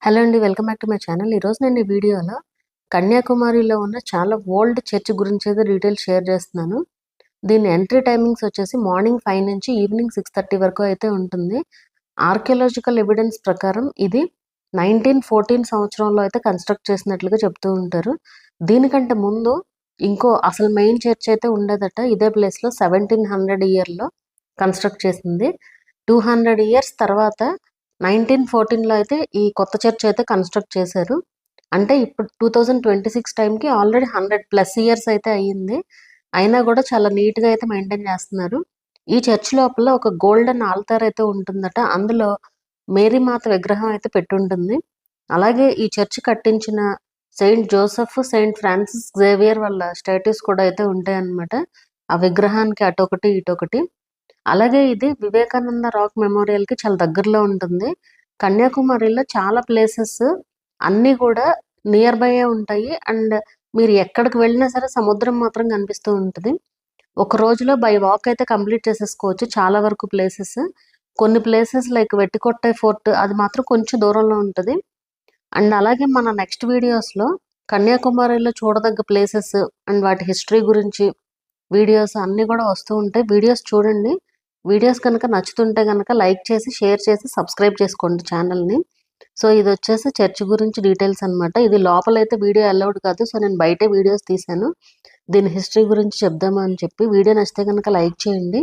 Hello అండి. Welcome back to my channel. ఈరోజు నేను ఈ వీడియోలో కన్యాకుమారిలో ఉన్న చాలా ఓల్డ్ చర్చ్ గురించి అయితే డీటెయిల్స్ షేర్ చేస్తున్నాను. దీని ఎంట్రీ టైమింగ్స్ వచ్చేసి మార్నింగ్ 5 నుంచి ఈవినింగ్ 6:30 వరకు అయితే ఉంటుంది. ఆర్కియాలజికల్ ఎవిడెన్స్ ప్రకారం ఇది 1914 సంవత్సరంలో అయితే కన్స్ట్రక్ట్ చేసినట్లుగా చెప్తూ ఉంటారు. దీనికంటే ముందు ఇంకో అసలు మెయిన్ చర్చ్ అయితే ఉండేదట. ఇదే ప్లేస్లో 1700 ఇయర్లో కన్స్ట్రక్ట్ చేసింది. 200 ఇయర్స్ తర్వాత 1914లో అయితే ఈ కొత్త చర్చ్ అయితే కన్స్ట్రక్ట్ చేశారు. అంటే ఇప్పుడు 2026 టైంకి ఆల్రెడీ 100+ ఇయర్స్ అయితే అయ్యింది. అయినా కూడా చాలా నీట్గా అయితే మెయింటైన్ చేస్తున్నారు. ఈ చర్చ్ లోపల ఒక గోల్డెన్ ఆల్తార్ అయితే ఉంటుందట. అందులో మేరీ మాత విగ్రహం అయితే పెట్టుంటుంది. అలాగే ఈ చర్చ్ కట్టించిన saint Joseph, saint Francis Xavier వాళ్ళ స్టాట్యూస్ కూడా అయితే ఉంటాయన్నమాట. ఆ విగ్రహానికి అటొకటి ఇటొకటి. అలాగే ఇది వివేకానంద రాక్ మెమోరియల్‌కి చాలా దగ్గరలో ఉంటుంది. కన్యాకుమారిలో చాలా ప్లేసెస్ అన్నీ కూడా నియర్ బైయే ఉంటాయి. అండ్ మీరు ఎక్కడికి వెళ్ళినా సరే సముద్రం మాత్రం కనిపిస్తూ ఉంటది. ఒక రోజులో బై వాక్ అయితే కంప్లీట్ చేసేసుకోవచ్చు చాలా వరకు ప్లేసెస్. కొన్ని ప్లేసెస్ లైక్ వెట్టికొట్టై ఫోర్ట్ అది మాత్రం కొంచెం దూరంలో ఉంటది. అండ్ అలాగే మన నెక్స్ట్ వీడియోస్‌లో కన్యాకుమారిలో చూడదగ్గ ప్లేసెస్ అండ్ వాటి హిస్టరీ గురించి వీడియోస్ అన్నీ కూడా వస్తూ ఉంటాయి. వీడియోస్ చూడండి. వీడియోస్ కనుక నచ్చుతుంటే గనక లైక్ చేసి, షేర్ చేసి, సబ్స్క్రైబ్ చేసుకోండి ఛానల్‌ని. సో, ఇదొచ్చేసి చర్చ్ గురించి డీటెయిల్స్ అనమాట. ఇది లోపలైతే వీడియో అలౌడ్ కాదు. సో, నేను బయటే వీడియోస్ తీశాను. దీని హిస్టరీ గురించి చెప్దాము అని చెప్పి. వీడియో నచ్చితే గనక లైక్ చేయండి.